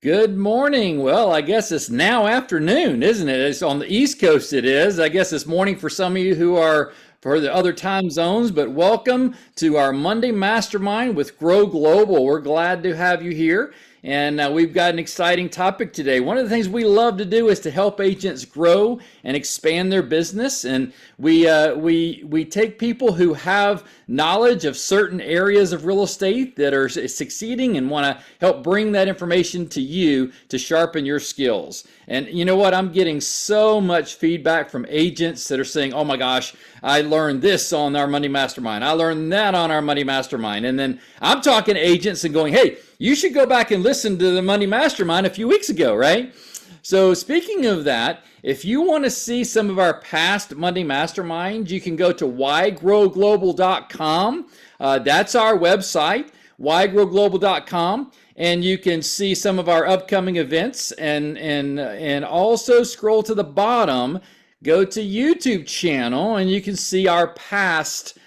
Good morning. Well, I guess it's now afternoon, isn't it? It's on the East Coast, it is. I guess it's morning for some of you who are for the other time zones, but welcome to our Monday Mastermind with Grow Global. We're glad to have you here. And we've got an exciting topic today. One of the things we love to do is to help agents grow and expand their business. And we take people who have knowledge of certain areas of real estate that are succeeding and want to help bring that information to you to sharpen your skills. And you know what? I'm getting so much feedback from agents that are saying, oh my gosh, I learned this on our Money Mastermind. I learned that on our Money Mastermind. And then I'm talking to agents and going, hey, you should go back and listen to the Money Mastermind a few weeks ago, right? So speaking of that, if you want to see some of our past Monday Masterminds, you can go to whygrowglobal.com. That's our website, whygrowglobal.com, and you can see some of our upcoming events and also scroll to the bottom, go to YouTube channel, and you can see our past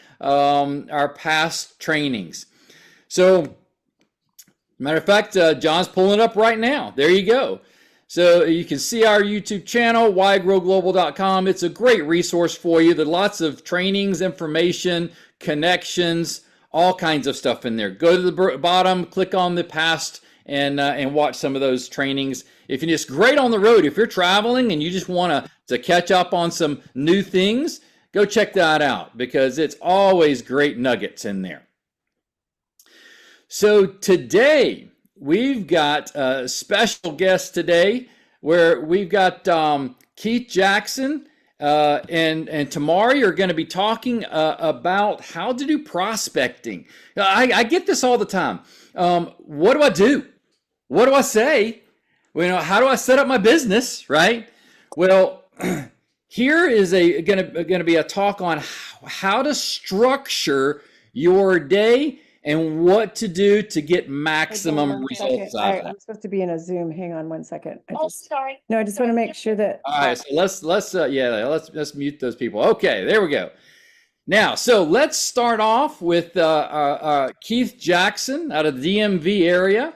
trainings. So, matter of fact, John's pulling it up right now. There you go. So you can see our YouTube channel, whygrowglobal.com. It's a great resource for you. There's lots of trainings, information, connections, all kinds of stuff in there. Go to the bottom, click on the past, and watch some of those trainings. If you're just great on the road, if you're traveling and you just want to catch up on some new things, go check that out because it's always great nuggets in there. So today, we've got a special guest today where we've got Keith Jackson and Tomaree are going to be talking about how to do prospecting. I get this all the time. What do I do? What do I say? Well, how do I set up my business, right? Well, here is going to be a talk on how to structure your day and what to do to get maximum results out of it. I'm supposed to be in a Zoom. Hang on one second. Sorry. No, I just want to make sure that. All right, so let's mute those people. Okay, there we go. Now, so let's start off with Keith Jackson out of the DMV area.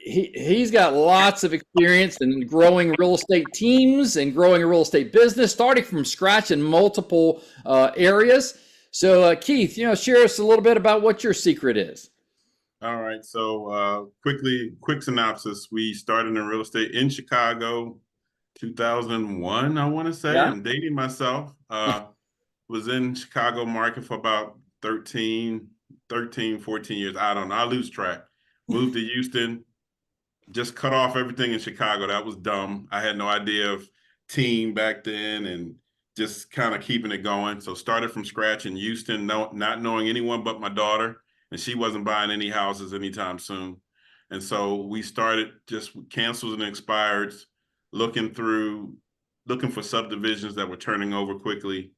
He's got lots of experience in growing real estate teams and growing a real estate business, starting from scratch in multiple areas. So, Keith, share us a little bit about what your secret is. All right. So, quick synopsis. We started in real estate in Chicago, 2001, I want to say. Yeah. I'm dating myself. Was in Chicago market for about 13, 14 years. I don't know. I lose track. Moved to Houston, just cut off everything in Chicago. That was dumb. I had no idea of team back then and just kind of keeping it going. So started from scratch in Houston, not knowing anyone but my daughter, and she wasn't buying any houses anytime soon. And so we started just cancels and expireds, looking for subdivisions that were turning over quickly.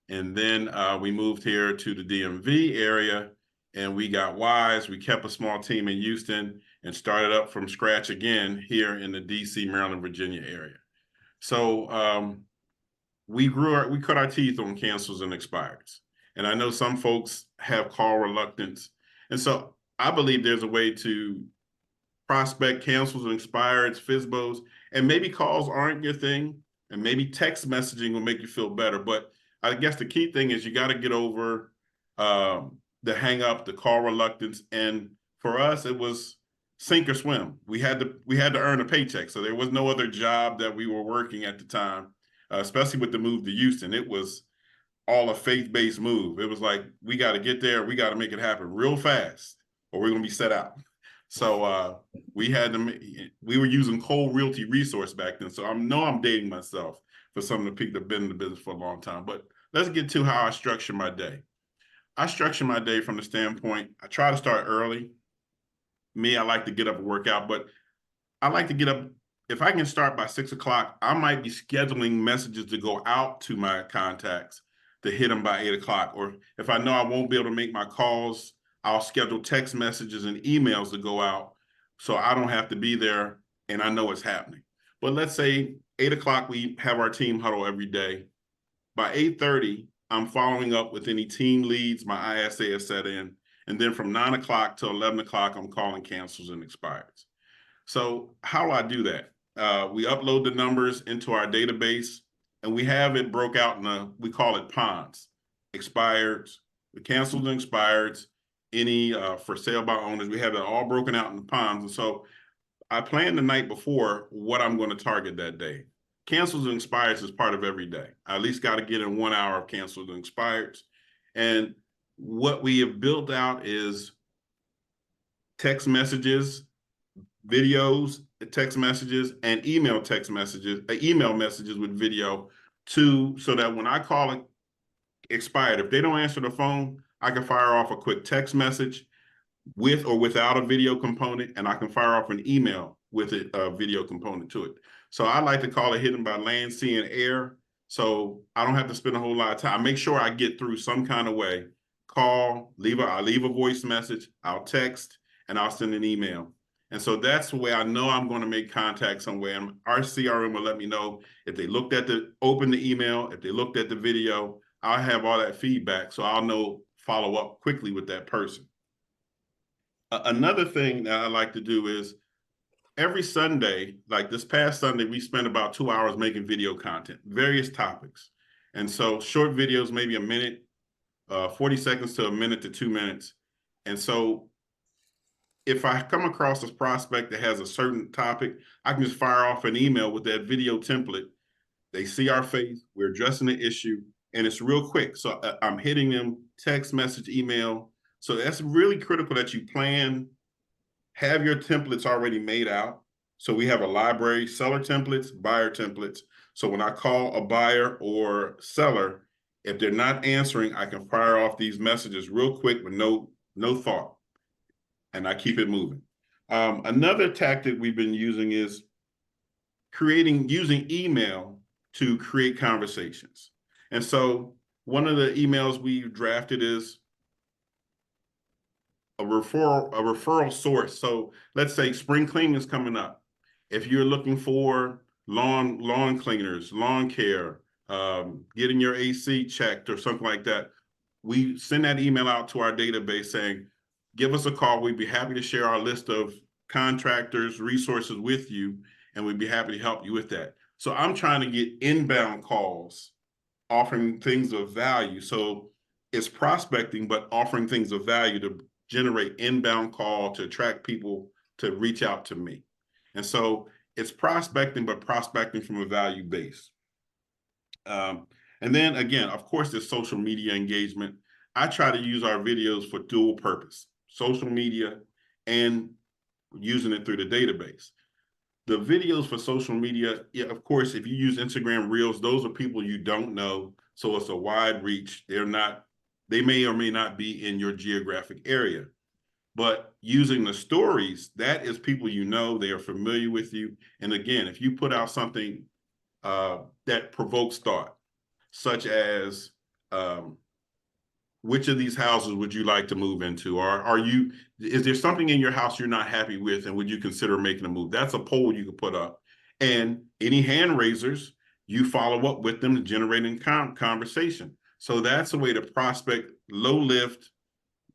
And then we moved here to the DMV area, and we got wise. We kept a small team in Houston and started up from scratch again here in the DC, Maryland, Virginia area. So we cut our teeth on cancels and expireds. And I know some folks have call reluctance. And so I believe there's a way to prospect cancels and expireds, FSBOs, and maybe calls aren't your thing, and maybe text messaging will make you feel better. But I guess the key thing is you got to get over the hang up, the call reluctance. And for us, it was sink or swim. We had to earn a paycheck. So there was no other job that we were working at the time. Especially with the move to Houston, it was all a faith-based move. It was like, we got to get there. We got to make it happen real fast or we're going to be set out. So we were using cold realty resource back then. So I'm dating myself for some of the people that have been in the business for a long time. But let's get to how I structure my day. I structure my day from the standpoint, I try to start early. Me, I like to get up and work out, but I like to get up. If I can start by 6 o'clock, I might be scheduling messages to go out to my contacts to hit them by 8 o'clock. Or if I know I won't be able to make my calls, I'll schedule text messages and emails to go out so I don't have to be there and I know it's happening. But let's say 8 o'clock, we have our team huddle every day. By 8:30, I'm following up with any team leads my ISA has set in. And then from 9 o'clock to 11 o'clock, I'm calling cancels and expireds. So how do I do that? We upload the numbers into our database, and we have it broke out we call it ponds: expired, the canceled and expired, any for sale by owners. We have it all broken out in the ponds. And so I plan the night before what I'm going to target that day. Cancels and expires is part of every day. I at least got to get in 1 hour of cancels and expires. And what we have built out is text messages, videos, text messages, and email messages with video so that when I call it expired, if they don't answer the phone, I can fire off a quick text message with or without a video component, and I can fire off an email with a video component to it. So I like to call it hidden by land, sea, and air. So I don't have to spend a whole lot of time. I make sure I get through some kind of way. I leave a voice message, I'll text, and I'll send an email. And so that's the way I know I'm going to make contact somewhere. And our CRM will let me know if they opened the email, if they looked at the video. I'll have all that feedback, so I'll follow up quickly with that person. Another thing that I like to do is every Sunday, like this past Sunday, we spent about 2 hours making video content, various topics. And so short videos, maybe a minute, 40 seconds to a minute to 2 minutes. And so if I come across a prospect that has a certain topic, I can just fire off an email with that video template. They see our face, we're addressing the issue, and it's real quick. So I'm hitting them text message, email. So that's really critical that you have your templates already made out. So we have a library, seller templates, buyer templates. So when I call a buyer or seller, if they're not answering, I can fire off these messages real quick with no thought, and I keep it moving. Another tactic we've been using is using email to create conversations. And so one of the emails we've drafted is a referral source. So let's say spring cleaning is coming up. If you're looking for lawn cleaners, lawn care, getting your AC checked or something like that, we send that email out to our database saying, give us a call. We'd be happy to share our list of contractors, resources with you, and we'd be happy to help you with that. So I'm trying to get inbound calls offering things of value. So it's prospecting, but offering things of value to generate inbound call to attract people to reach out to me. And so it's prospecting, but prospecting from a value base. And then again, of course, there's social media engagement. I try to use our videos for dual purpose, social media and using it through the database. The videos for social media, yeah, of course, if you use Instagram Reels, those are people you don't know. So it's a wide reach. They may or may not be in your geographic area. But using the stories, that is people you know, they are familiar with you. And again, if you put out something that provokes thought, such as which of these houses would you like to move into? Or is there something in your house you're not happy with, and would you consider making a move? That's a poll you could put up. And any hand raisers, you follow up with them, generating conversation. So that's a way to prospect, low lift.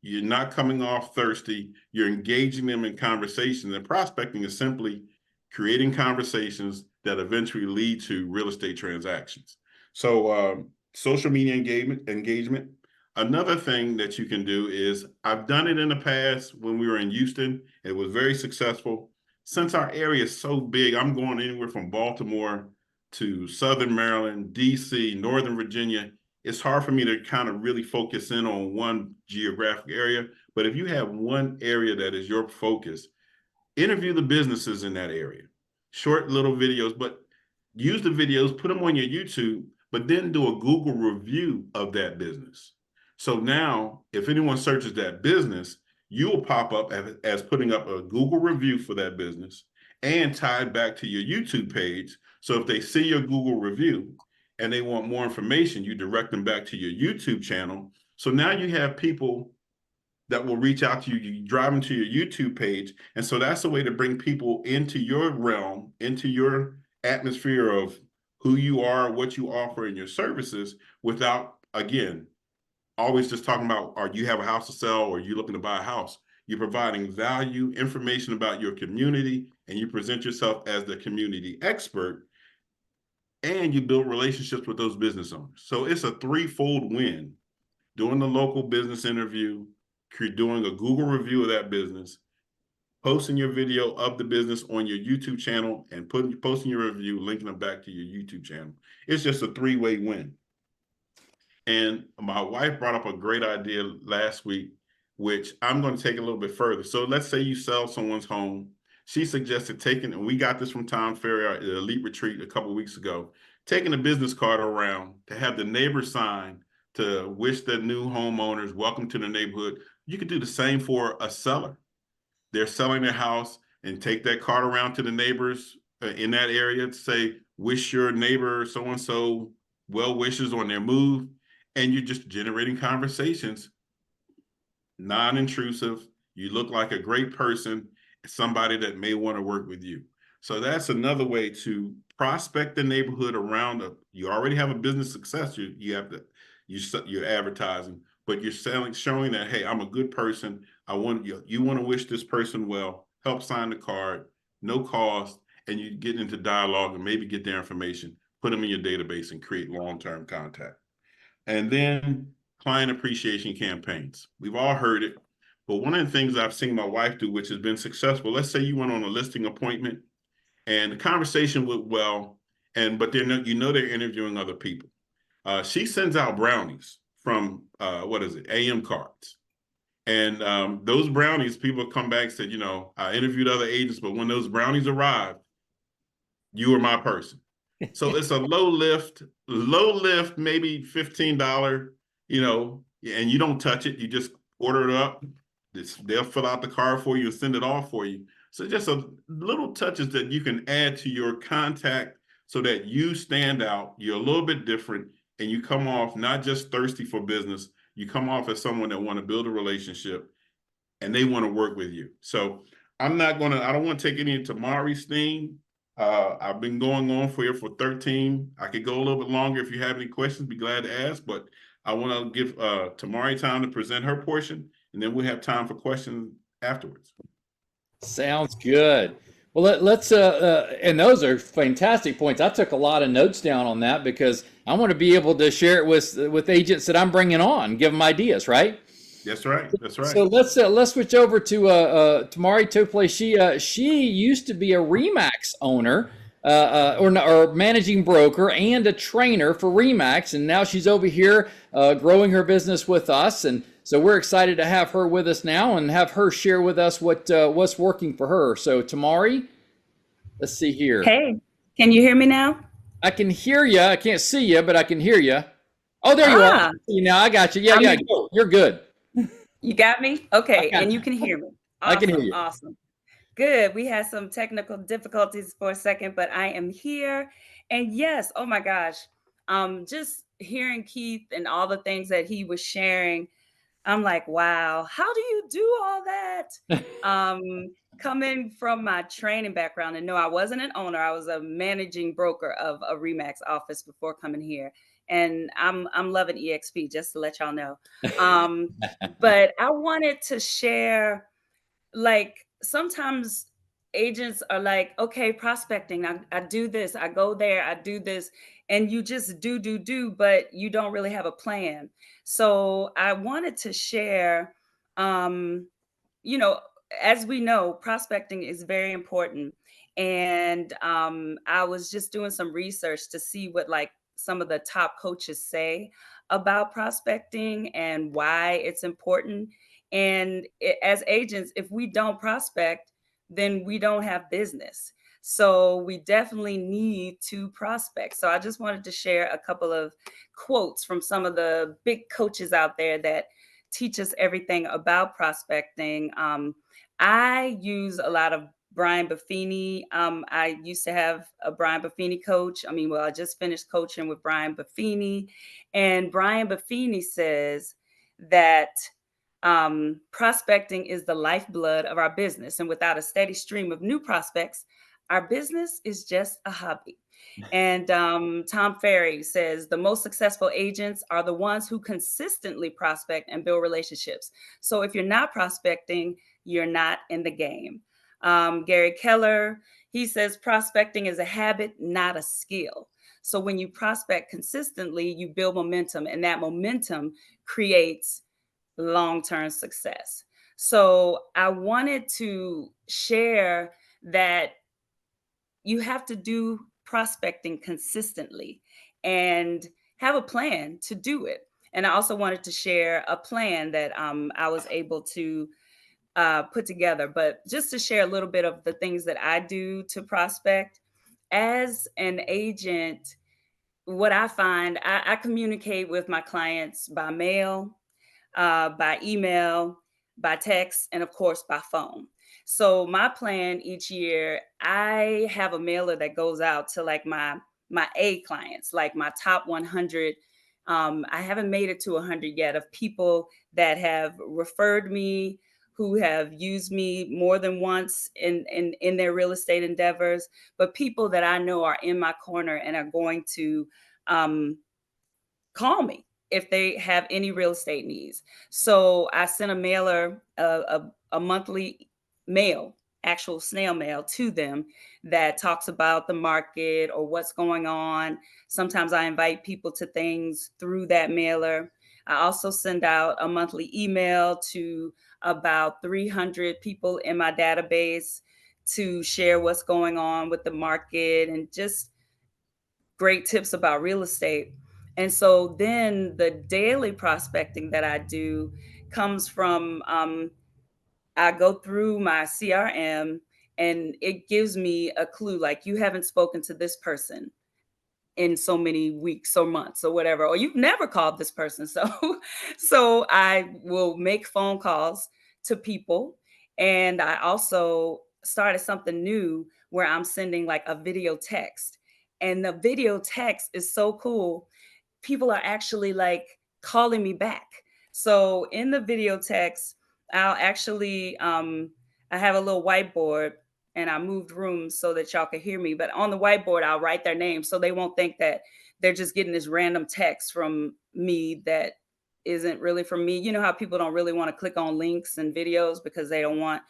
You're not coming off thirsty. You're engaging them in conversations. And prospecting is simply creating conversations that eventually lead to real estate transactions. So social media engagement. Another thing that you can do is, I've done it in the past when we were in Houston. It was very successful. Since our area is so big, I'm going anywhere from Baltimore to Southern Maryland, DC, Northern Virginia. It's hard for me to kind of really focus in on one geographic area. But if you have one area that is your focus, interview the businesses in that area. Short little videos, but use the videos, put them on your YouTube, but then do a Google review of that business. So now, if anyone searches that business, you will pop up as putting up a Google review for that business and tied back to your YouTube page. So if they see your Google review and they want more information, you direct them back to your YouTube channel. So now you have people that will reach out to you, you drive them to your YouTube page. And so that's a way to bring people into your realm, into your atmosphere of who you are, what you offer in your services, without, again, always just talking about, or you have a house to sell, or you looking to buy a house. You're providing value, information about your community, and you present yourself as the community expert, and you build relationships with those business owners. So it's a threefold win: doing the local business interview, doing a Google review of that business, posting your video of the business on your YouTube channel, and posting your review, linking them back to your YouTube channel. It's just a three-way win. And my wife brought up a great idea last week, which I'm going to take a little bit further. So let's say you sell someone's home. She suggested taking, and we got this from Tom Ferry at the Elite Retreat a couple of weeks ago, taking a business card around to have the neighbor sign to wish the new homeowners welcome to the neighborhood. You could do the same for a seller. They're selling their house, and take that card around to the neighbors in that area to say, wish your neighbor so-and-so well wishes on their move. And you're just generating conversations, non-intrusive. You look like a great person, somebody that may want to work with you. So that's another way to prospect the neighborhood around. You already have a business success. You're advertising, but you're showing that, hey, I'm a good person. You want to wish this person well, help sign the card, no cost, and you get into dialogue and maybe get their information, put them in your database, and create long-term contact. And then client appreciation campaigns. We've all heard it, but one of the things I've seen my wife do, which has been successful, let's say you went on a listing appointment and the conversation went well, but they're interviewing other people. She sends out brownies from, AM cards. And those brownies, people come back and said, I interviewed other agents, but when those brownies arrived, you were my person. So it's a low lift, maybe $15, and you don't touch it. You just order it up. They'll fill out the card for you and send it off for you. So just a little touches that you can add to your contact so that you stand out. You're a little bit different, and you come off not just thirsty for business. You come off as someone that want to build a relationship, and they want to work with you. So I don't want to take any of Tomaree's theme. I've been going on for 13. I could go a little bit longer. If you have any questions, be glad to ask, but I want to give Tomaree time to present her portion, and then we'll have time for questions afterwards. Sounds good. Well, let's and those are fantastic points. I took a lot of notes down on that because I want to be able to share it with agents that I'm bringing on, give them ideas, right? That's right. That's right. So let's switch over to Tomaree Tarpley. She used to be a Remax owner, or managing broker and a trainer for Remax, and now she's over here growing her business with us. And so we're excited to have her with us now and have her share with us what's working for her. So Tomaree, let's see here. Hey, can you hear me now? I can hear you. I can't see you, but I can hear you. Oh, there you are. Now I got you. Yeah, you're good. You got me? Okay, and you can hear me. I Awesome, can hear you. Awesome. Good. We had some technical difficulties for a second, but I am here. And yes, oh my gosh, just hearing Keith and all the things that he was sharing, I'm like, wow, how do you do all that? Coming from my training background, and no, I wasn't an owner. I was a managing broker of a Remax office before coming here. And I'm loving EXP, just to let y'all know. But I wanted to share, like, sometimes agents are like, okay, prospecting, I do this, I go there, I do this, and you just do, but you don't really have a plan. So I wanted to share, as we know, prospecting is very important. And I was just doing some research to see what some of the top coaches say about prospecting and why it's important. And as agents, if we don't prospect, then we don't have business. So we definitely need to prospect. So I just wanted to share a couple of quotes from some of the big coaches out there that teach us everything about prospecting. I use a lot of Brian Buffini. I used to have a Brian Buffini coach. I just finished coaching with Brian Buffini. And Brian Buffini says that prospecting is the lifeblood of our business. And without a steady stream of new prospects, our business is just a hobby. And Tom Ferry says the most successful agents are the ones who consistently prospect and build relationships. So if you're not prospecting, you're not in the game. Gary Keller, he says prospecting is a habit, not a skill. So when you prospect consistently, you build momentum, and that momentum creates long-term success. So I wanted to share that you have to do prospecting consistently and have a plan to do it. And I also wanted to share a plan that I was able to put together. But just to share a little bit of the things that I do to prospect as an agent, what I find, I communicate with my clients by mail, by email, by text, and of course by phone. So my plan each year, I have a mailer that goes out to like my A clients, like my top 100. I haven't made it to 100 yet of people that have referred me, who have used me more than once in their real estate endeavors, but people that I know are in my corner and are going to um, call me if they have any real estate needs. So I sent a mailer, a monthly mail, actual snail mail to them that talks about the market or what's going on. Sometimes I invite people to things through that mailer. I also send out a monthly email to about 300 people in my database to share what's going on with the market and just great tips about real estate. And so then the daily prospecting that I do comes from I go through my CRM and it gives me a clue like you haven't spoken to this person in so many weeks or months or whatever, or you've never called this person. So so I will make phone calls to people. And I also started something new where I'm sending like a video text. And the video text is so cool. People are actually like calling me back. So in the video text, I'll actually I have a little whiteboard and I moved rooms so that y'all could hear me. But on the whiteboard, I'll write their name so they won't think that they're just getting this random text from me that isn't really from me. You know how people don't really want to click on links and videos because they don't want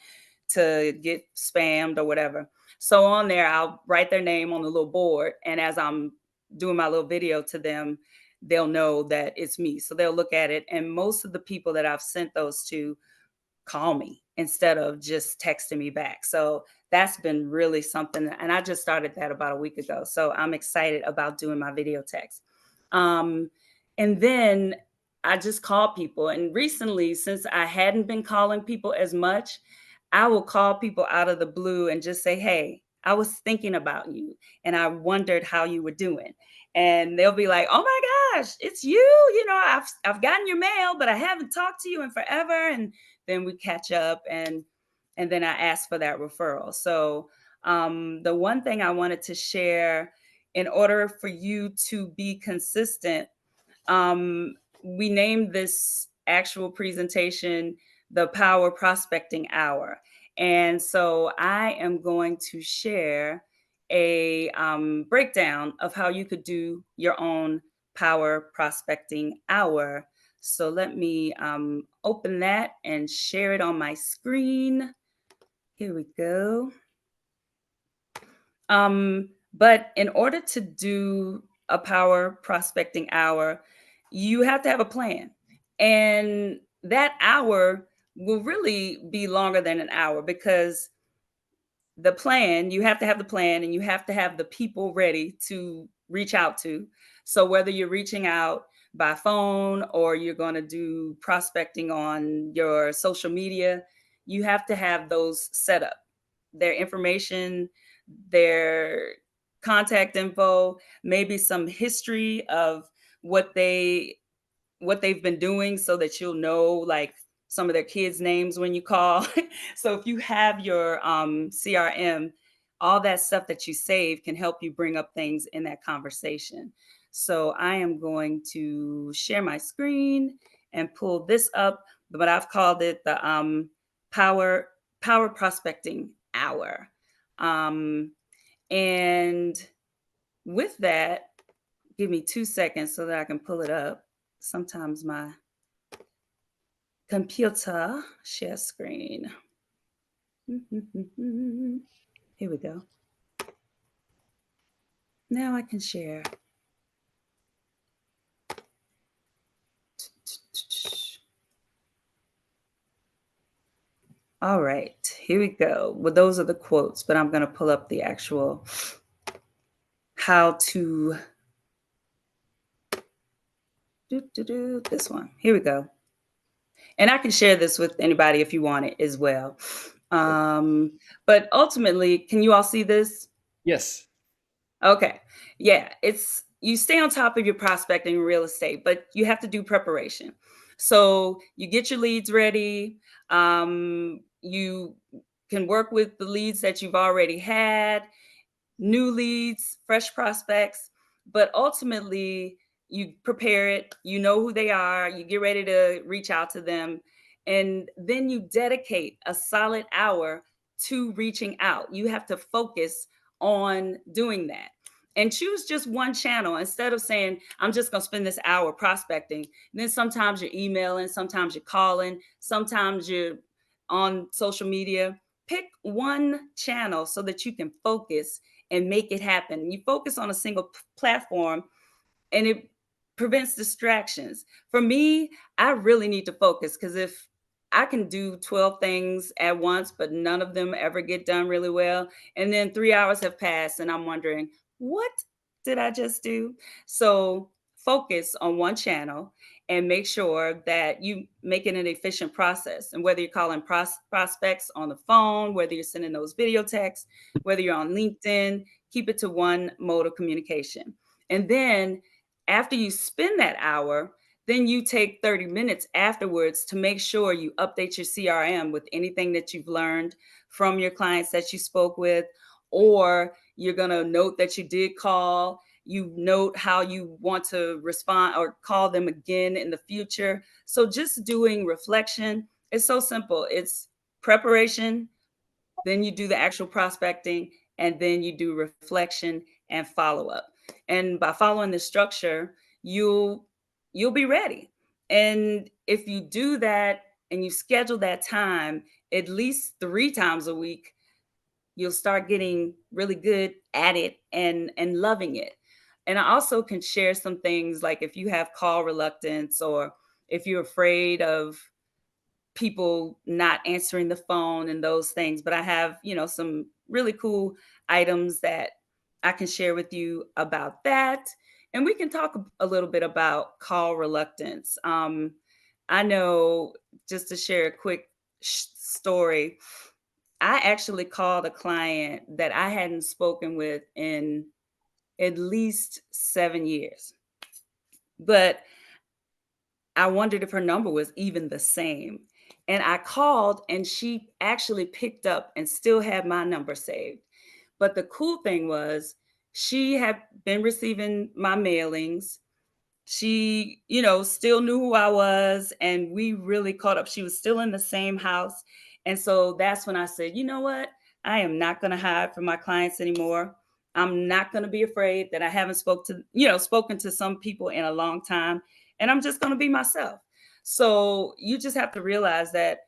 to get spammed or whatever. So on there, I'll write their name on the little board. And as I'm doing my little video to them, they'll know that it's me. So they'll look at it. And most of the people that I've sent those to call me instead of just texting me back. So that's been really something. And I just started that about a week ago. So I'm excited about doing my video text. And then I just call people. And recently, since I hadn't been calling people as much, I will call people out of the blue and just say, hey, I was thinking about you and I wondered how you were doing. And they'll be like, oh my gosh, it's you. You know, I've gotten your mail, but I haven't talked to you in forever. And then we catch up and then I ask for that referral. So the one thing I wanted to share in order for you to be consistent, we named this actual presentation the Power Prospecting Hour. And so I am going to share a breakdown of how you could do your own Power Prospecting Hour. So let me open that and share it on my screen. Here we go. But in order to do a Power Prospecting Hour, you have to have a plan. And that hour will really be longer than an hour because the plan, you have to have the plan and you have to have the people ready to reach out to. So whether you're reaching out by phone or you're going to do prospecting on your social media, you have to have those set up, their information, their contact info, maybe some history of what they what they've been doing so that you'll know like some of their kids' names when you call. So if you have your CRM, all that stuff that you save can help you bring up things in that conversation. So I am going to share my screen and pull this up, but I've called it the Power Prospecting Hour. And with that, give me 2 seconds so that I can pull it up. Sometimes my computer share screen. Here we go. Now I can share. All right, here we go. Well, those are the quotes, but I'm going to pull up the actual how to do this one. Here we go. And I can share this with anybody if you want it as well. But ultimately, can you all see this? Yes. Okay. Yeah, it's you stay on top of your prospecting in real estate, but you have to do preparation. So you get your leads ready. You can work with the leads that you've already had, new leads, fresh prospects, but ultimately you prepare it, you know who they are, you get ready to reach out to them, and then you dedicate a solid hour to reaching out. You have to focus on doing that. And choose just one channel instead of saying, I'm just going to spend this hour prospecting. And then sometimes you're emailing, sometimes you're calling, sometimes you're on social media. Pick one channel so that you can focus and make it happen. You focus on a single platform and it prevents distractions. For me, I really need to focus because if I can do 12 things at once, but none of them ever get done really well. And then 3 hours have passed and I'm wondering, what did I just do? So focus on one channel and make sure that you make it an efficient process. And whether you're calling prospects on the phone, whether you're sending those video texts, whether you're on LinkedIn, keep it to one mode of communication. And then after you spend that hour, then you take 30 minutes afterwards to make sure you update your CRM with anything that you've learned from your clients that you spoke with, or you're going to note that you did call. You note how you want to respond or call them again in the future. So just doing reflection is so simple. It's preparation, then you do the actual prospecting, and then you do reflection and follow up. And by following the structure, you'll be ready. And if you do that and you schedule that time at least 3 times a week, you'll start getting really good at it and loving it. And I also can share some things like if you have call reluctance or if you're afraid of people not answering the phone and those things, but I have, some really cool items that I can share with you about that. And we can talk a little bit about call reluctance. I know, just to share a quick story, I actually called a client that I hadn't spoken with in at least 7 years. But I wondered if her number was even the same. And I called and she actually picked up and still had my number saved. But the cool thing was she had been receiving my mailings. She, still knew who I was and we really caught up. She was still in the same house. And so that's when I said, you know what? I am not going to hide from my clients anymore. I'm not going to be afraid that I haven't spoken to some people in a long time, and I'm just going to be myself. So you just have to realize that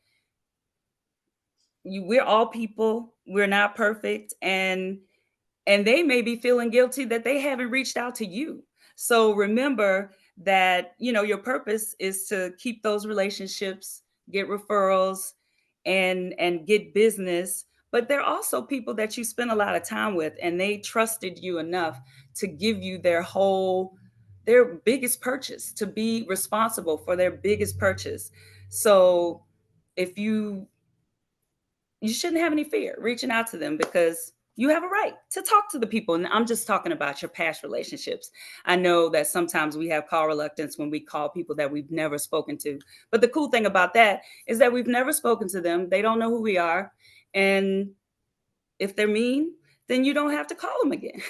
we're all people. We're not perfect, and they may be feeling guilty that they haven't reached out to you. So remember that, your purpose is to keep those relationships, get referrals, and get business. But there are also people that you spend a lot of time with and they trusted you enough to give you their biggest purchase, to be responsible for their biggest purchase. So if you shouldn't have any fear reaching out to them because you have a right to talk to the people. And I'm just talking about your past relationships. I know that sometimes we have call reluctance when we call people that we've never spoken to. But the cool thing about that is that we've never spoken to them. They don't know who we are. And if they're mean, then you don't have to call them again.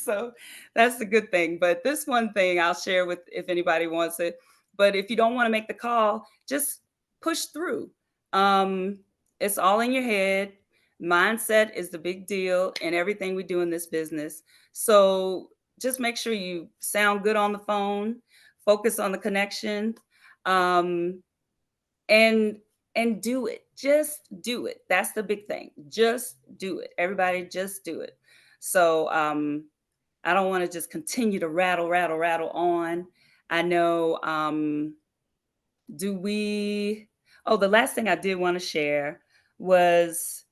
So that's the good thing. But this one thing I'll share with if anybody wants it. But if you don't want to make the call, just push through. It's all in your head. Mindset is the big deal in everything we do in this business. So just make sure you sound good on the phone, focus on the connection, and and do it. Just do it. That's the big thing. Just do it. Everybody just do it. So I don't want to just continue to rattle on. I know, the last thing I did want to share was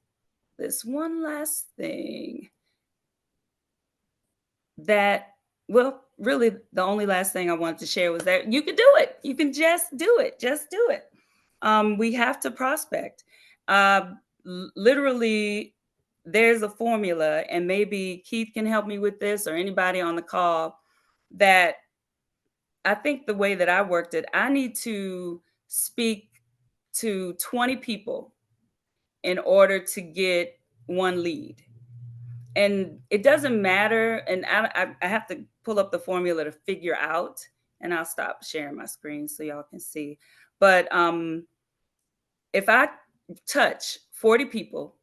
this one last thing that, well, really the only last thing I wanted to share was that you can do it. You can just do it. Just do it. We have to prospect. Literally, there's a formula, and maybe Keith can help me with this or anybody on the call, that I think the way that I worked it, I need to speak to 20 people in order to get one lead. And it doesn't matter. And I have to pull up the formula to figure out, and I'll stop sharing my screen so y'all can see. But if I touch 40 people,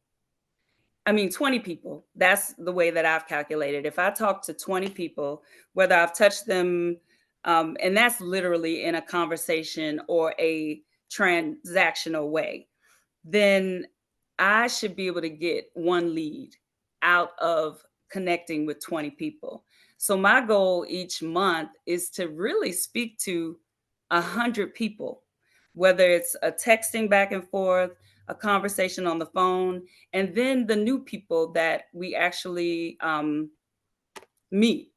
20 people, that's the way that I've calculated. If I talk to 20 people, whether I've touched them, and that's literally in a conversation or a transactional way, then I should be able to get one lead out of connecting with 20 people. So my goal each month is to really speak to 100 people, whether it's a texting back and forth, a conversation on the phone, and then the new people that we actually meet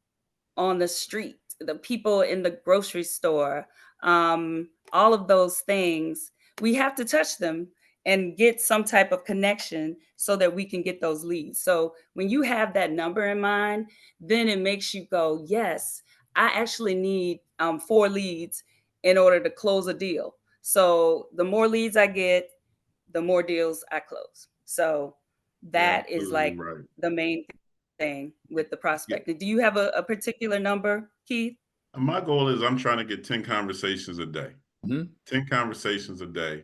on the street, the people in the grocery store, all of those things. We have to touch them and get some type of connection so that we can get those leads. So when you have that number in mind, then it makes you go, yes, I actually need 4 leads in order to close a deal. So the more leads I get, the more deals I close. So that is Absolutely like right. the main thing with the Yeah. prospecting. Do you have a particular number, Keith? My goal is I'm trying to get 10 conversations a day. Mhm. 10 conversations a day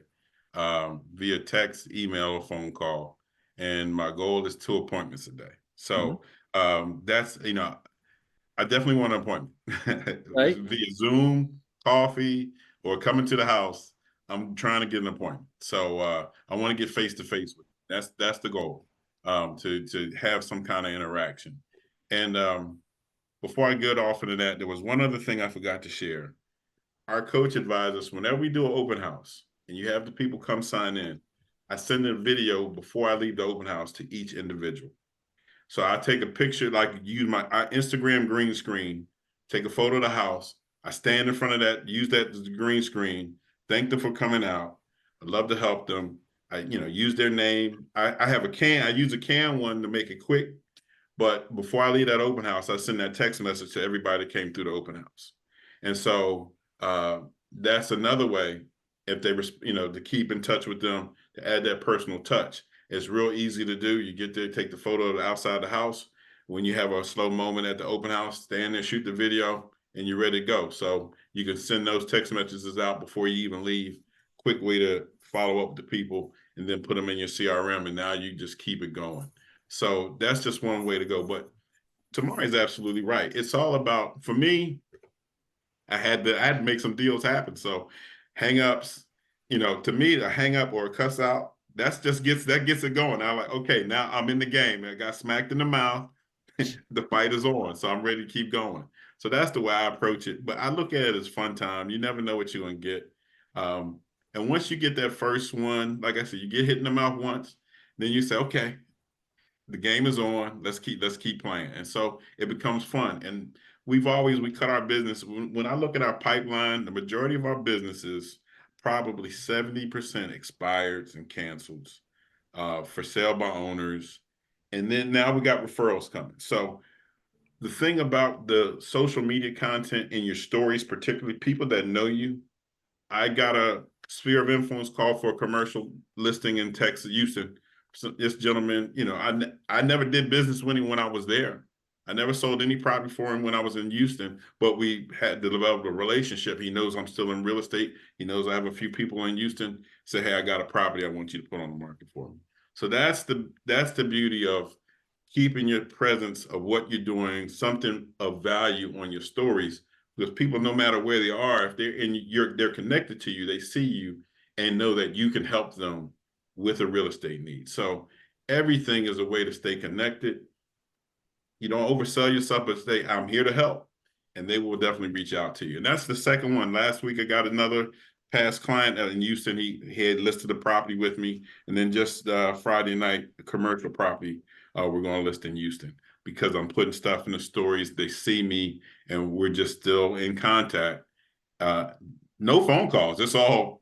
via text, email, or phone call. And my goal is 2 appointments a day. So that's, I definitely want an appointment Right. via Zoom, coffee, or coming to the house. I'm trying to get an appointment. So I want to get face to face with you. That's the goal, to have some kind of interaction. And before I get off into that, there was one other thing I forgot to share. Our coach advised us whenever we do an open house and you have the people come sign in, I send a video before I leave the open house to each individual. So I take a picture, like use my Instagram green screen, take a photo of the house. I stand in front of that, use that as the green screen, thank them for coming out. I'd love to help them. I, use their name. I have I use a can one to make it quick. But before I leave that open house, I send that text message to everybody that came through the open house. And so that's another way, if they were, to keep in touch with them, to add that personal touch. It's real easy to do. You get there, take the photo of the outside the house. When you have a slow moment at the open house, stand there, shoot the video, and you're ready to go. So you can send those text messages out before you even leave. Quick way to follow up with the people and then put them in your CRM, and now you just keep it going. So that's just one way to go. But Tomaree is absolutely right. It's all about, for me, I had to make some deals happen. So hang-ups, to me, a hang-up or a cuss out, that gets it going. I'm like, okay, now I'm in the game. I got smacked in the mouth. The fight is on. So I'm ready to keep going. So that's the way I approach it. But I look at it as fun time. You never know what you're going to get. And once you get that first one, like I said, you get hit in the mouth once, then you say, okay, the game is on. Let's keep playing. And so it becomes fun. And we cut our business. When I look at our pipeline, the majority of our businesses, probably 70% expireds and cancels, for sale by owners. And then now we got referrals coming. So the thing about the social media content in your stories, particularly people that know you, I got a sphere of influence call for a commercial listing in Texas, Houston. So this gentleman, I never did business with him when I was there. I never sold any property for him when I was in Houston, but we had to develop a relationship. He knows I'm still in real estate. He knows I have a few people in Houston. Say, hey, I got a property I want you to put on the market for me. So that's the beauty of keeping your presence of what you're doing, something of value on your stories, because people, no matter where they are, if they're they're connected to you, they see you, and know that you can help them with a real estate need. So everything is a way to stay connected. You don't oversell yourself, but say, I'm here to help. And they will definitely reach out to you. And that's the second one. Last week, I got another past client in Houston. He had listed the property with me. And then just Friday night, a commercial property we're going to list in Houston, because I'm putting stuff in the stories. They see me, and we're just still in contact. No phone calls. It's all,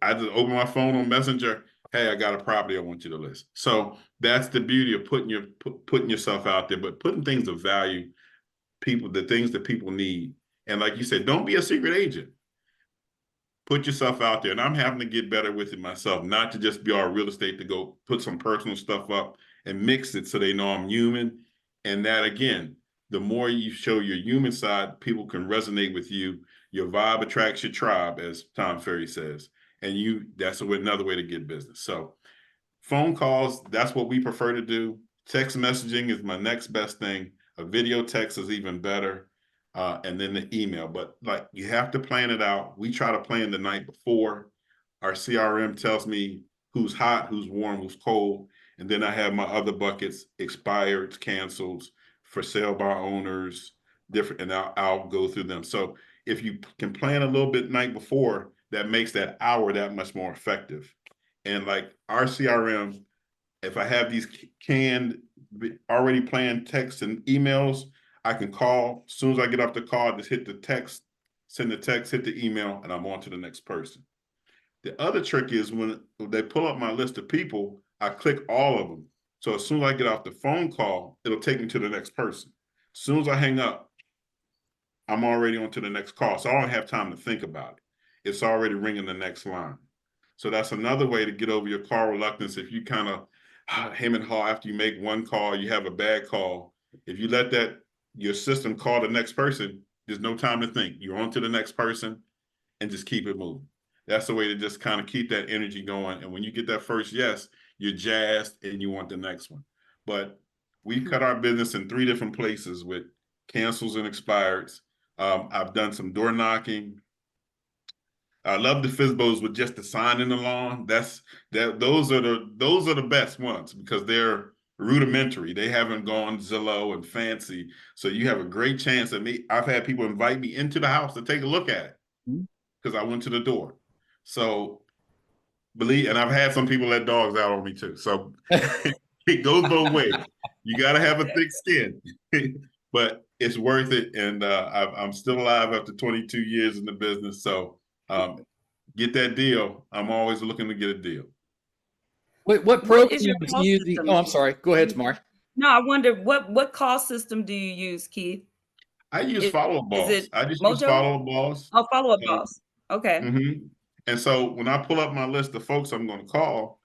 I just open my phone on Messenger. Hey, I got a property I want you to list. So that's the beauty of putting yourself out there, but putting things of value, the things that people need. And like you said, don't be a secret agent. Put yourself out there. And I'm having to get better with it myself, not to just be all real estate, to go put some personal stuff up and mix it so they know I'm human. And that, again, the more you show your human side, people can resonate with you. Your vibe attracts your tribe, as Tom Ferry says. And that's another way to get business. So phone calls, that's what we prefer to do. Text messaging is my next best thing. A video text is even better. And then the email. But like, you have to plan it out. We try to plan the night before. Our CRM tells me who's hot, who's warm, who's cold. And then I have my other buckets: expired, cancels, for sale by owners, different, and I'll go through them. So if you can plan a little bit night before, that makes that hour that much more effective. And like our CRM, if I have these already planned texts and emails, I can call. As soon as I get off the call, just hit the text, send the text, hit the email, and I'm on to the next person. The other trick is when they pull up my list of people, I click all of them. So as soon as I get off the phone call, it'll take me to the next person. As soon as I hang up, I'm already on to the next call. So I don't have time to think about it. It's already ringing the next line. So that's another way to get over your call reluctance. If you kind of hem and haw after you make one call, you have a bad call. If you let your system call the next person, there's no time to think. You're on to the next person, and just keep it moving. That's the way to just kind of keep that energy going. And when you get that first yes, you're jazzed and you want the next one. But we cut our business in 3 different places with cancels and expireds. I've done some door knocking. I love the FISBOs with just the sign in the lawn. Those are the best ones, because they're rudimentary. They haven't gone Zillow and fancy. So you have a great chance at me. I've had people invite me into the house to take a look at it because I went to the door. So and I've had some people let dogs out on me too. So it goes both ways. You got to have a thick skin, but it's worth it. And I'm still alive after 22 years in the business. So get that deal. I'm always looking to get a deal. What What is your programs call do you system? Oh, I'm sorry. Go ahead, Tomaree. No, I wonder what call system do you use, Keith? I use Follow Is Boss. it I just use Mojo? Follow Boss. Oh, Follow Up Boss. Okay. And so when I pull up my list of folks I'm going to call,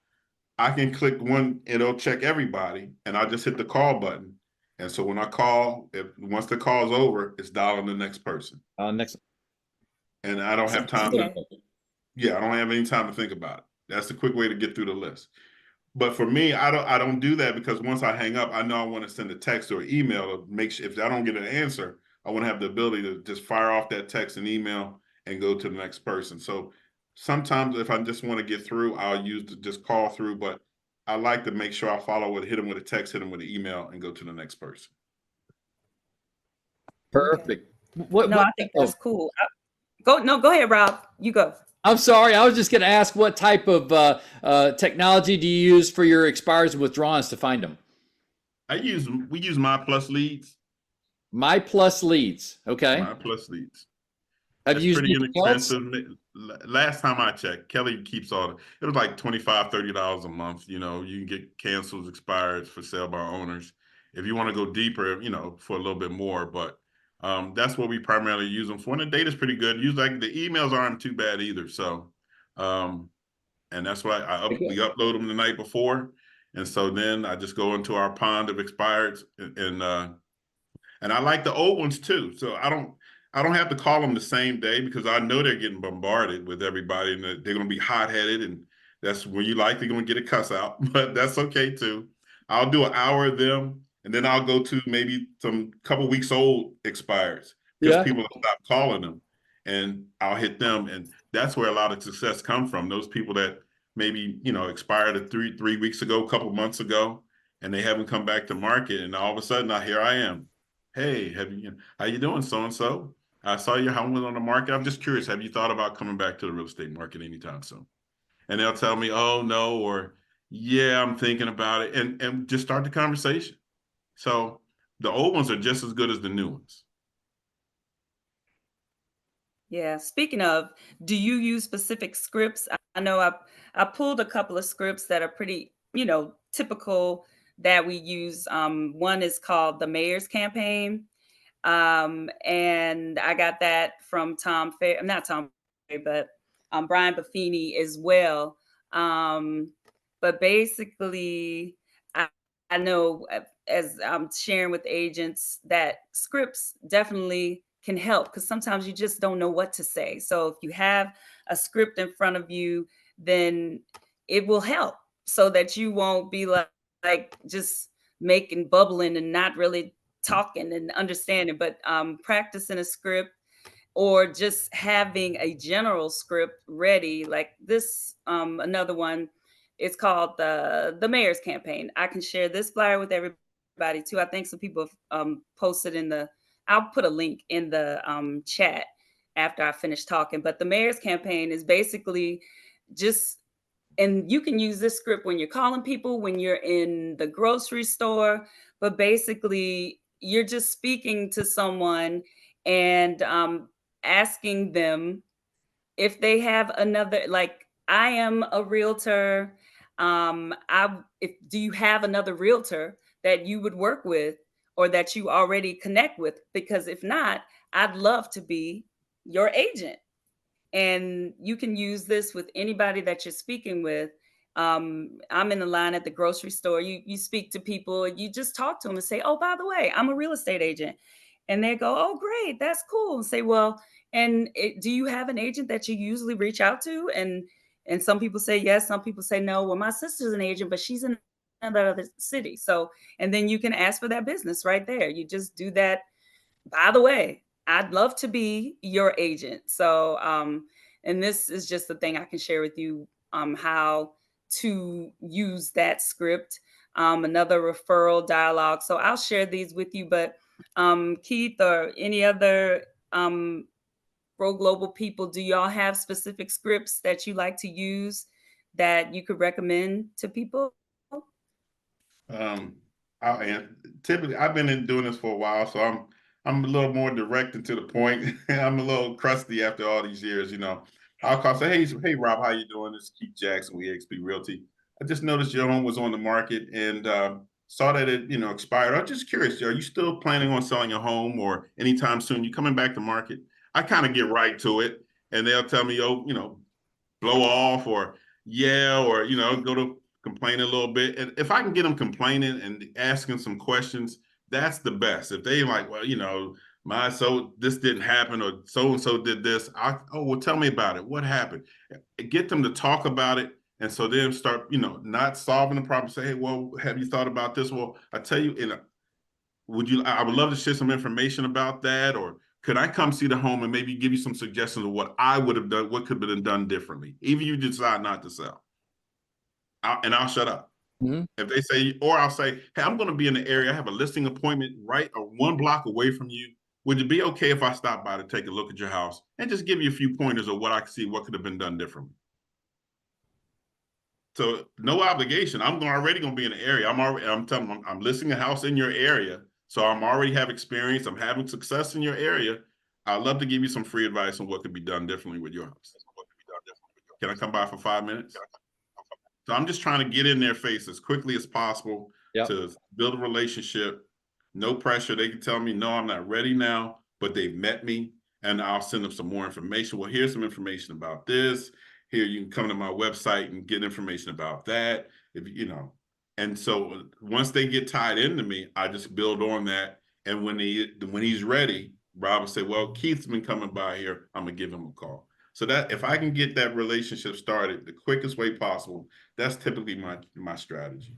I can click one, it'll check everybody, and I just hit the call button. And so when I call, once the call's over, it's dialing the next person. Next. And I don't have time Okay. I don't have any time to think about it. That's the quick way to get through the list. But for me, I don't do that, because once I hang up, I know I want to send a text or email to make sure, if I don't get an answer, I want to have the ability to just fire off that text and email and go to the next person. So sometimes if I just want to get through, I'll just call through, but I like to make sure I follow it, hit them with a text, hit them with an email, and go to the next person. Perfect. I think that's cool. Go ahead, Rob. You go. I'm sorry. I was just going to ask, what type of technology do you use for your expires and withdrawals to find them? We use My Plus Leads. My Plus Leads. Okay. My Plus Leads. Have you used pretty anything else? inexpensive. Last time I checked, Kelly keeps it was like $25, $30 a month. You can get cancels, expireds, for sale by owners. If you want to go deeper, for a little bit more, but that's what we primarily use them for. And the data's pretty good. Usually the emails aren't too bad either. So, and that's why we upload them the night before. And so then I just go into our pond of expireds, and I like the old ones too. So I don't have to call them the same day, because I know they're getting bombarded with everybody, and they're going to be hot-headed, and that's when you likely going to get a cuss out, but that's okay too. I'll do an hour of them, and then I'll go to maybe some couple weeks old expires, because people have stopped calling them, and I'll hit them. And that's where a lot of success come from. Those people that maybe, expired 3 weeks ago, a couple months ago, and they haven't come back to market. And all of a sudden, now here I am. Hey, how you doing, so-and-so? I saw your home was on the market. I'm just curious, have you thought about coming back to the real estate market anytime soon? And they'll tell me, oh, no, or yeah, I'm thinking about it, and just start the conversation. So the old ones are just as good as the new ones. Yeah. Speaking of, do you use specific scripts? I know I pulled a couple of scripts that are pretty, typical that we use. One is called the Mayor's Campaign. And I got that from not Tom Fair, but Brian Buffini as well. But basically, I, I know as I'm sharing with agents that scripts definitely can help because sometimes you just don't know what to say. So if you have a script in front of you, then it will help so that you won't be like just making bubbling and not really talking and understanding, but practicing a script or just having a general script ready. Like this, another one, it's called the Mayor's Campaign. I can share this flyer with everybody too. I think some people posted I'll put a link in the chat after I finish talking. But the Mayor's Campaign is basically just, and you can use this script when you're calling people, when you're in the grocery store, but basically you're just speaking to someone and asking them if they have another, like, I am a realtor. Do you have another realtor that you would work with or that you already connect with? Because if not, I'd love to be your agent. And you can use this with anybody that you're speaking with. I'm in the line at the grocery store. You speak to people, you just talk to them and say, "Oh, by the way, I'm a real estate agent," and they go, "Oh, great, that's cool." And say, "Well, do you have an agent that you usually reach out to?" And some people say yes, some people say no. Well, my sister's an agent, but she's in another other city. So, and then you can ask for that business right there. You just do that. By the way, I'd love to be your agent. So, and this is just the thing I can share with you, how to use that script, another referral dialogue. So I'll share these with you, but Keith or any other Pro Global people, do y'all have specific scripts that you like to use that you could recommend to people? Um, and typically I've been doing this for a while, so I'm a little more direct and to the point. I'm a little crusty after all these years, I'll call say, hey Rob, how you doing? This is Keith Jackson, we EXP Realty. I just noticed your home was on the market and saw that it, expired. I'm just curious, are you still planning on selling a home or anytime soon? You coming back to market? I kind of get right to it, and they'll tell me, oh, blow off or yeah, or go to complain a little bit. And if I can get them complaining and asking some questions, that's the best. If they like, well, this didn't happen or so and so did this. Well, tell me about it. What happened? Get them to talk about it. And so then start, not solving the problem. Say, hey, well, have you thought about this? Well, I tell you, I would love to share some information about that, or could I come see the home and maybe give you some suggestions of what I would have done, what could have been done differently? Even you decide not to sell. I'll shut up. Mm-hmm. If they say, or I'll say, hey, I'm going to be in the area. I have a listing appointment right or 1 block away from you. Would it be okay if I stop by to take a look at your house and just give you a few pointers of what I see, what could have been done differently? So no obligation. I'm already going to be in the area. I'm telling them I'm listing a house in your area. So I'm already have experience. I'm having success in your area. I'd love to give you some free advice on what could be done differently with your house. Can I come by for 5 minutes? So I'm just trying to get in their face as quickly as possible to build a relationship. No pressure. They can tell me, no, I'm not ready now, but they've met me and I'll send them some more information. Well, here's some information about this. Here, you can come to my website and get information about that. And so once they get tied into me, I just build on that. And when he's ready, Rob will say, well, Keith's been coming by here. I'm going to give him a call. So that if I can get that relationship started the quickest way possible, that's typically my strategy.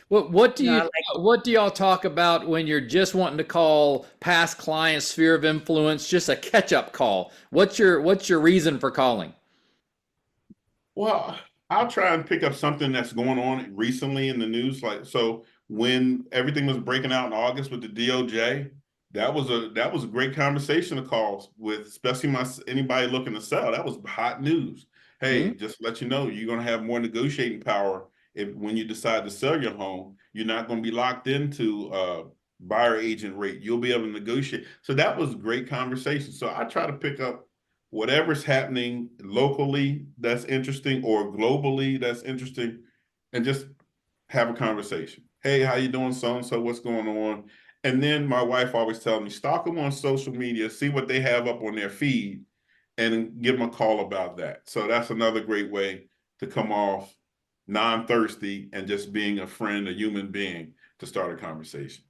What do You know, I you like, what do y'all talk about when you're just wanting to call past clients, sphere of influence, just a catch-up call? What's your reason for calling? Well, I'll try and pick up something that's going on recently in the news. Like, so when everything was breaking out in August with the DOJ, that was a great conversation to call with, especially anybody looking to sell. That was hot news. Hmm? Hey, just to let you know, you're going to have more negotiating power if when you decide to sell your home. You're not going to be locked into buyer agent rate. You'll be able to negotiate. So that was great conversation. So I try to pick up whatever's happening locally that's interesting or globally that's interesting, and just have a conversation. Hey, how you doing, so and so? What's going on? And then my wife always tells me, stalk them on social media, see what they have up on their feed, and give them a call about that. So that's another great way to come off non-thirsty and just being a friend, a human being, to start a conversation.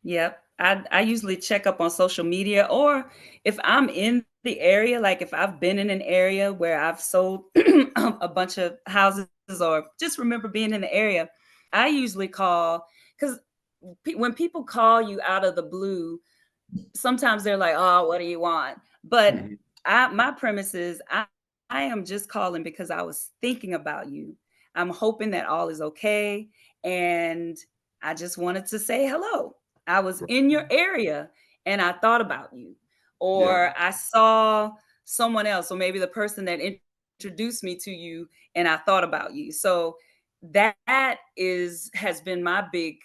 yep. I usually check up on social media, or if I'm in the area, like if I've been in an area where I've sold a bunch of houses, or just remember being in the area, I usually call because when people call you out of the blue, sometimes they're like, "Oh, what do you want?" But Mhm. my premise is I am just calling because I was thinking about you. I'm hoping that all is okay, and I just wanted to say hello. I was in your area and I thought about you, Yeah, or I saw someone else, or maybe the person that introduced me to you, and I thought about you. So that is has been my big,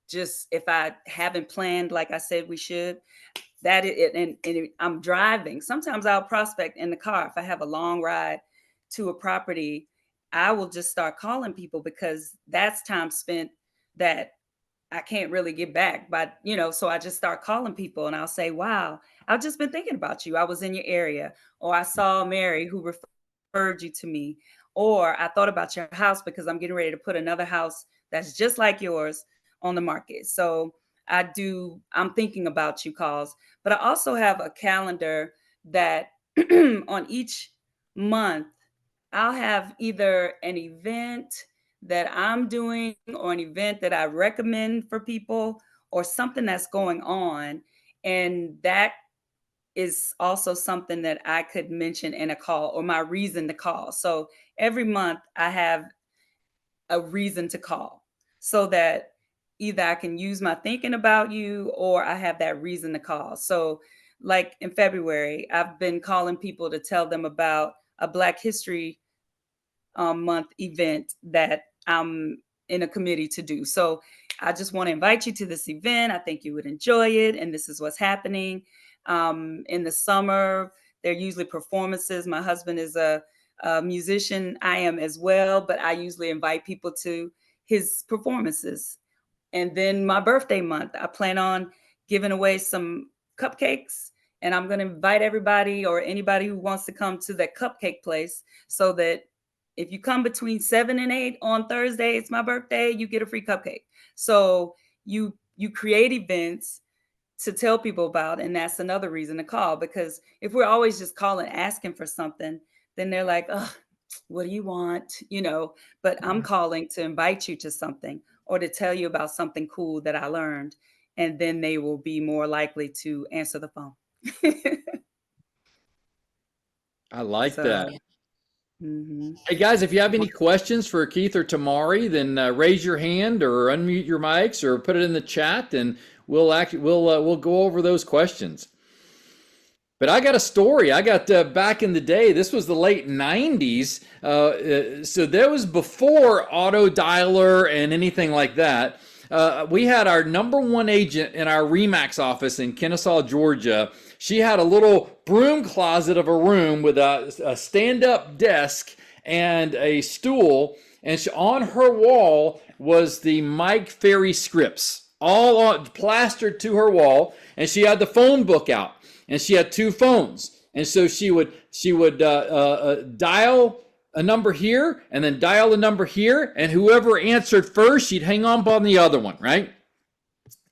just if I haven't planned like I said we should, that is, I'm driving. Sometimes I'll prospect in the car. If I have a long ride to a property, I will just start calling people because that's time spent that I can't really get back. But, so I just start calling people and I'll say, wow, I've just been thinking about you. I was in your area, or I saw Mary who referred you to me, or I thought about your house because I'm getting ready to put another house that's just like yours on the market. So I'm thinking about you calls, but I also have a calendar that on each month, I'll have either an event that I'm doing, or an event that I recommend for people, or something that's going on. And that is also something that I could mention in a call, or my reason to call. So every month I have a reason to call, so that either I can use my thinking about you, or I have that reason to call. So, like in February, I've been calling people to tell them about a Black History month event that I'm in a committee to do. So I just want to invite you to this event. I think you would enjoy it. And this is what's happening. In the summer, there are usually performances. My husband is a musician. I am as well, but I usually invite people to his performances. And then my birthday month, I plan on giving away some cupcakes. And I'm going to invite everybody, or anybody who wants to come to that cupcake place, so that if you come between 7 and 8 on Thursday, it's my birthday, you get a free cupcake. So you create events to tell people about, and that's another reason to call, because if we're always just calling asking for something, then they're like, oh, what do you want? But I'm calling to invite you to something, or to tell you about something cool that I learned, and then they will be more likely to answer the phone. I like So, that. mhm. Hey guys, if you have any questions for Keith or Tomaree, then raise your hand or unmute your mics or put it in the chat, and we'll go over those questions. But I got a story. I got back in the day. This was the late '90s, so that was before auto dialer and anything like that. We had our number one agent in our Remax office in Kennesaw, Georgia. She had a little broom closet of a room with a stand-up desk and a stool, and on her wall was the Mike Ferry scripts, all plastered to her wall, and she had the phone book out, and she had two phones, and so she would dial a number here and then dial a number here, and whoever answered first, she'd hang on the other one, right?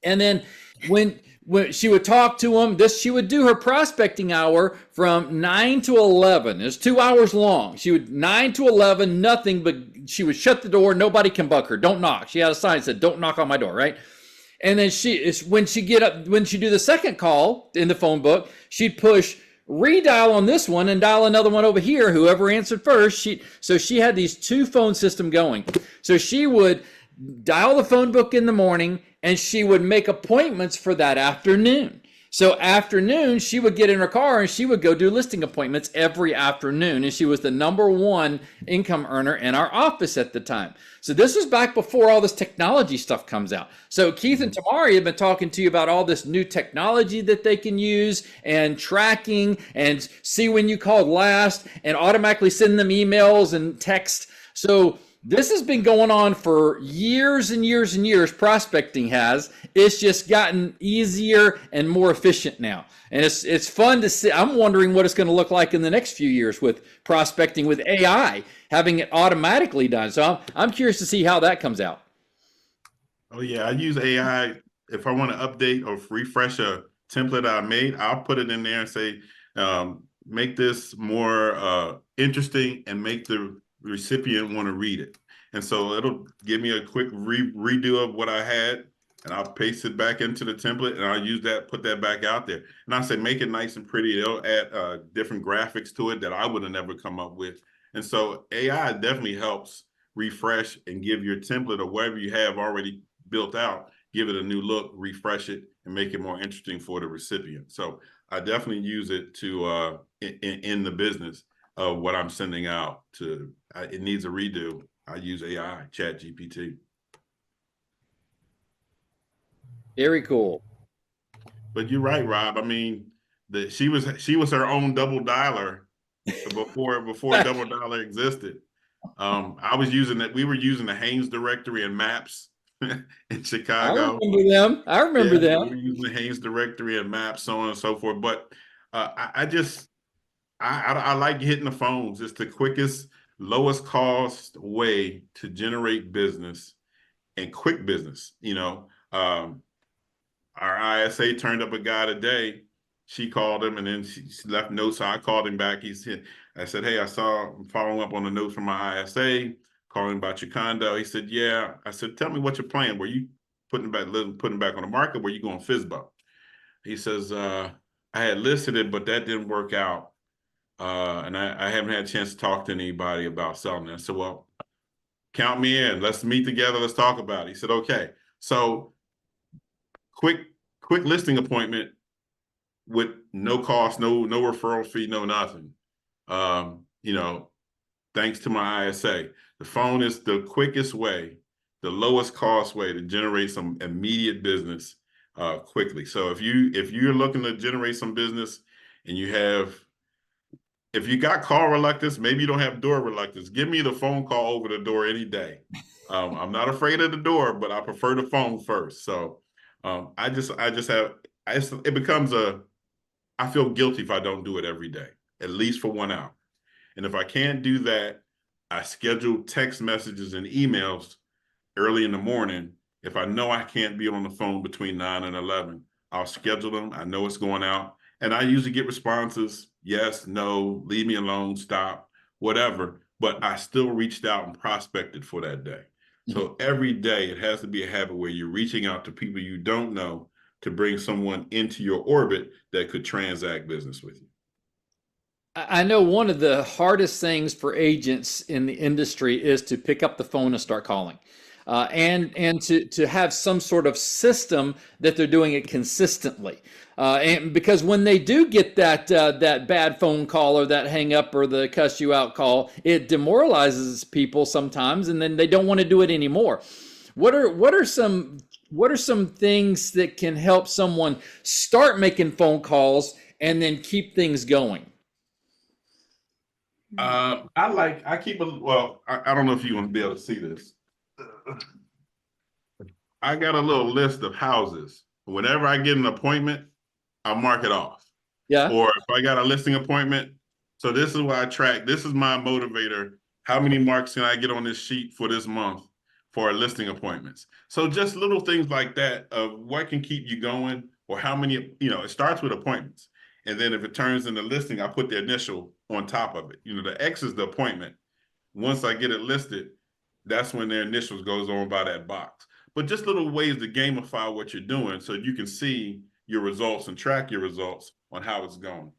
And then when when she would talk to them, she would do her prospecting hour from 9 to 11. It's 2 hours long. She would 9 to 11, nothing, but she would shut the door. Nobody can buck her. Don't knock. She had a sign that said, "Don't knock on my door," right? And then when she do the second call in the phone book, she'd push redial on this one and dial another one over here. Whoever answered first, she had these two phone system going. So she would dial the phone book in the morning and she would make appointments for that afternoon. So afternoon, she would get in her car and she would go do listing appointments every afternoon. And she was the #1 income earner in our office at the time. So this was back before all this technology stuff comes out. So Keith and Tomaree have been talking to you about all this new technology that they can use and tracking and see when you called last and automatically send them emails and text. So this has been going on for years and years and years. Prospecting has. It's just gotten easier and more efficient now. And it's fun to see. I'm wondering what it's going to look like in the next few years with prospecting with AI, having it automatically done. So I'm curious to see how that comes out. Oh yeah, I use AI if I want to update or refresh a template I made. I'll put it in there and say, make this more interesting and make the recipient want to read it. And so it'll give me a quick redo of what I had, and I'll paste it back into the template, and I'll use that, put that back out there. And I say, make it nice and pretty. It'll add different graphics to it that I would have never come up with. And so AI definitely helps refresh and give your template or whatever you have already built out, give it a new look, refresh it, and make it more interesting for the recipient. So I definitely use it to in the business of what I'm sending out to. It needs a redo. I use AI, Chat GPT. Very cool. But you're right, Rob. I mean, she was her own double dialer before double dialer existed. I was using that. We were using the Haynes directory and Maps in Chicago. I remember them. We were using the Haynes directory and Maps, so on and so forth. But I like hitting the phones. It's the quickest, lowest cost way to generate business and quick business. You know, our ISA turned up a guy today. She called him and then she left notes. So I called him back. I said, "Hey, I'm following up on the notes from my ISA, calling about your condo." He said, "Yeah." I said, "Tell me what your plan. Were you putting back on the market? Were you going FISBO?" He says, "I had listed it, but that didn't work out. And I haven't had a chance to talk to anybody about selling it." I said, "Well, count me in. Let's meet together. Let's talk about it." He said, "Okay." So quick listing appointment with no cost, no referral fee, no nothing. You know, thanks to my ISA. The phone is the quickest way, the lowest cost way to generate some immediate business quickly. So if you're looking to generate some business and if you got call reluctance, maybe you don't have door reluctance, give me the phone call over the door any day. I'm not afraid of the door, but I prefer the phone first. So it becomes I feel guilty if I don't do it every day, at least for 1 hour. And if I can't do that, I schedule text messages and emails early in the morning. If I know I can't be on the phone between 9 and 11, I'll schedule them. I know it's going out. And I usually get responses, yes, no, leave me alone, stop, whatever. But I still reached out and prospected for that day. So every day it has to be a habit where you're reaching out to people you don't know to bring someone into your orbit that could transact business with you. I know one of the hardest things for agents in the industry is to pick up the phone and start calling. And to have some sort of system that they're doing it consistently. And because when they do get that bad phone call or that hang up or the cuss you out call, it demoralizes people sometimes, and then they don't want to do it anymore. What are some things that can help someone start making phone calls and then keep things going? I don't know if you want to be able to see this. I got a little list of houses. Whenever I get an appointment, I'll mark it off. Yeah. Or if I got a listing appointment, so this is what I track. This is my motivator. How many marks can I get on this sheet for this month for listing appointments? So just little things like that of what can keep you going or how many, it starts with appointments. And then if it turns into listing, I put the initial on top of it. The X is the appointment. Once I get it listed, that's when their initials goes on by that box. But just little ways to gamify what you're doing so you can see your results and track your results on how it's going.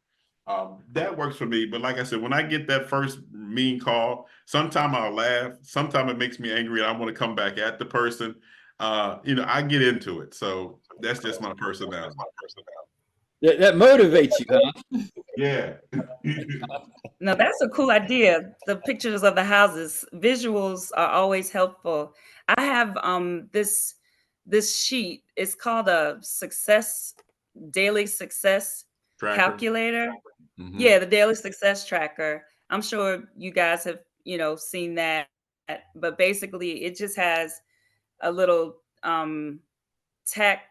That works for me. But like I said, when I get that first mean call, sometime I'll laugh. Sometimes it makes me angry and I want to come back at the person. I get into it. So that's just my personality. That motivates you, huh? Yeah. No, that's a cool idea. The pictures of the houses, visuals are always helpful. I have this sheet. It's called a daily success Tracker. calculator. Mhm. Yeah, the daily success tracker. I'm sure you guys have, seen that. But basically it just has a little tech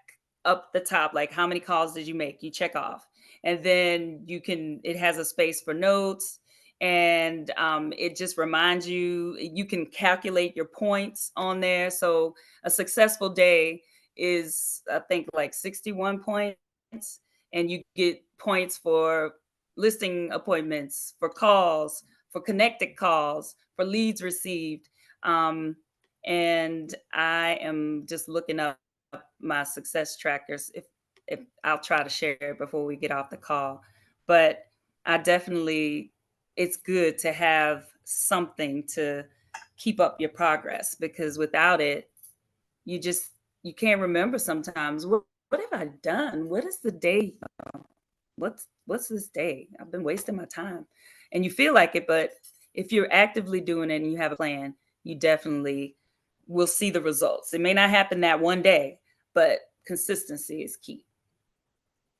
up the top, like how many calls did you make? You check off. And then it has a space for notes, and it just reminds you can calculate your points on there. So a successful day is, I think, like 61 points, and you get points for listing appointments, for calls, for connected calls, for leads received. And I am just looking up my success trackers. If I'll try to share it before we get off the call, but I definitely, it's good to have something to keep up your progress, because without it, you can't remember sometimes. What have I done? What is the day? What's this day? I've been wasting my time. And you feel like it, but if you're actively doing it and you have a plan, you definitely will see the results. It may not happen that one day, but consistency is key.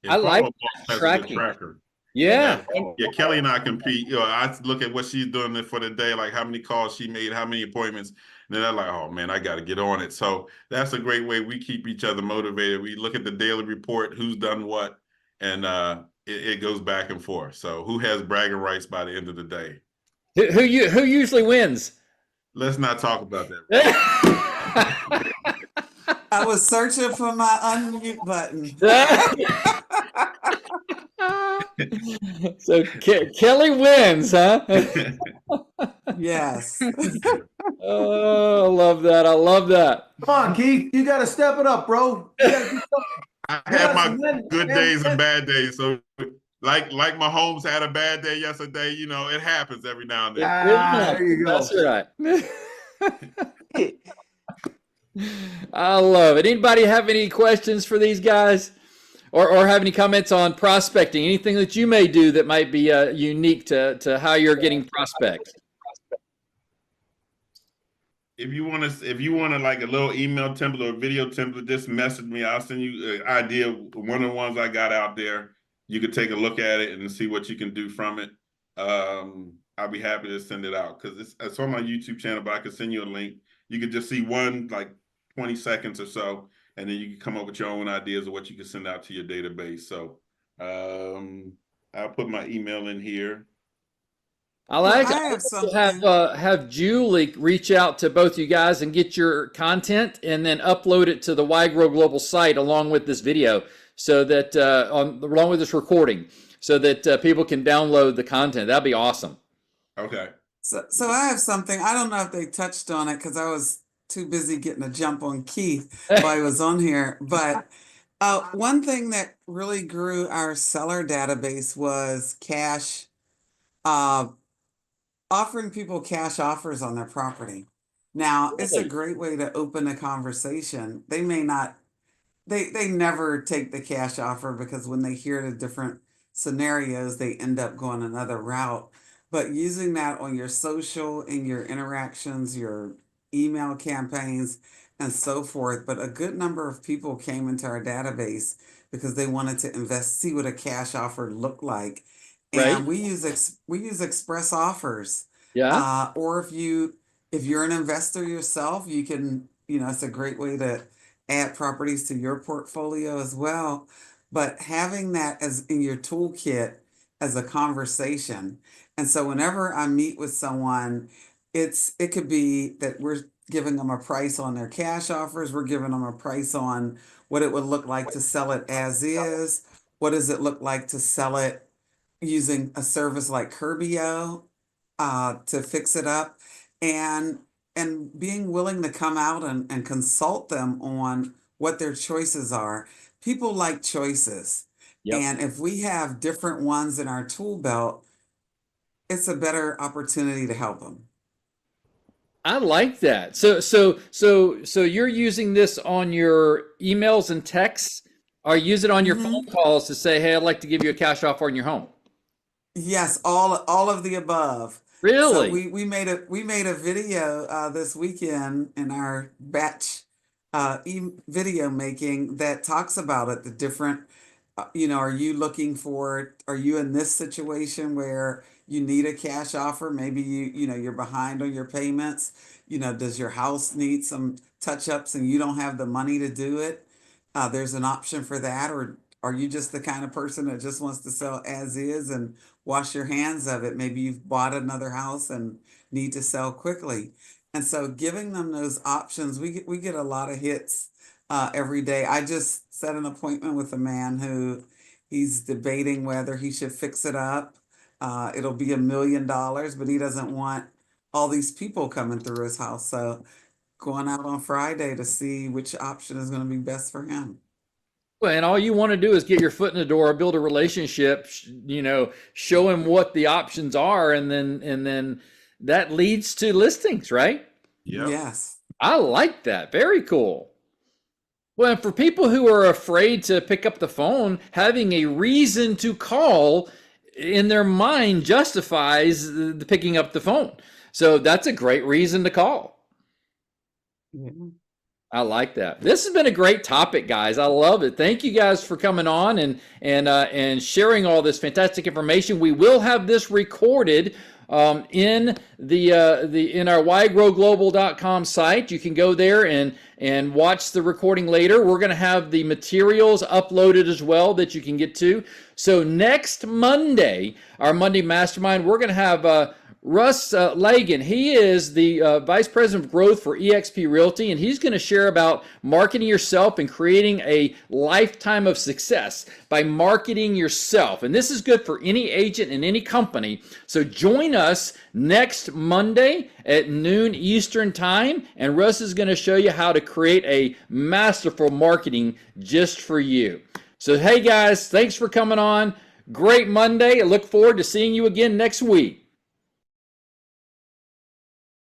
I like tracking. tracking. Yeah. Yeah, Kelly and I compete. I look at what she's doing for the day, like how many calls she made, how many appointments. And then I'm like, oh man, I got to get on it. So that's a great way we keep each other motivated. We look at the daily report, who's done what, and it goes back and forth. So who has bragging rights by the end of the day? Who usually wins? Let's not talk about that. I was searching for my unmute button. So Kelly wins, huh? Yes. Oh, I love that. I love that. Come on, Keith. You got to step it up, bro. You gotta do something. I have my good days and bad days. So like Mahomes had a bad day yesterday, it happens every now and then. There you go. That's right. I love it. Anybody have any questions for these guys? Or have any comments on prospecting? Anything that you may do that might be unique to how you're getting prospects? If you want to like a little email template or video template, just message me. I'll send you an idea of one of the ones I got out there. You could take a look at it and see what you can do from it. I'll be happy to send it out because it's on my YouTube channel, but I can send you a link. You could just see one, like 20 seconds or so, and then you can come up with your own ideas of what you can send out to your database. So I'll put my email in here. I'll have Julie reach out to both you guys and get your content and then upload it to the YGrow Global site along with this video, so that along with this recording, so that people can download the content. That'd be awesome. Okay. So I have something. I don't know if they touched on it because I was too busy getting a jump on Keith while he was on here. But one thing that really grew our seller database was cash, offering people cash offers on their property. Now, it's a great way to open a conversation. They may not, they never take the cash offer because when they hear the different scenarios, they end up going another route. But using that on your social, in your interactions, your email campaigns, and so forth. But a good number of people came into our database because they wanted to see what a cash offer looked like. And Right. we use express offers. Yeah. Or if you're an investor yourself, you can, it's a great way to add properties to your portfolio as well. But having that as in your toolkit as a conversation. And so whenever I meet with someone, it could be that giving them a price on their cash offers. We're giving them a price on what it would look like to sell it as is. What does it look like to sell it using a service like Curbio to fix it up, and being willing to come out and consult them on what their choices are. People like choices. Yep. And if we have different ones in our tool belt, it's a better opportunity to help them. I like that. So you're using this on your emails and texts, or use it on your phone calls to say, hey, I'd like to give you a cash offer on your home. Yes, all of the above. Really? So we made a video this weekend in our batch video making that talks about it. The different, are you are you in this situation where you need a cash offer? Maybe you're behind on your payments. Does your house need some touch ups and you don't have the money to do it? There's an option for that. Or are you just the kind of person that just wants to sell as is and wash your hands of it? Maybe you've bought another house and need to sell quickly. And so giving them those options, we get a lot of hits every day. I just set an appointment with a man who he's debating whether he should fix it up. It'll be $1 million, but he doesn't want all these people coming through his house. So going out on Friday to see which option is going to be best for him. Well, and all you want to do is get your foot in the door, build a relationship, show him what the options are, and then that leads to listings, right? Yep. Yes. I like that. Very cool. Well, and for people who are afraid to pick up the phone, having a reason to call in their mind justifies the picking up the phone. So that's a great reason to call. Yeah. I like that. This has been a great topic, guys. I love it. Thank you guys for coming on and sharing all this fantastic information. We will have this recorded in our whygrowglobal.com site. You can go there and watch the recording later. We're going to have the materials uploaded as well that you can get to. So next Monday, our Monday Mastermind, we're going to have Russ Lagan. He is the Vice President of Growth for eXp Realty, and he's going to share about marketing yourself and creating a lifetime of success by marketing yourself. And this is good for any agent and any company. So join us next Monday at noon Eastern Time, and Russ is going to show you how to create a masterful marketing just for you. So hey guys, thanks for coming on. Great Monday. I look forward to seeing you again next week.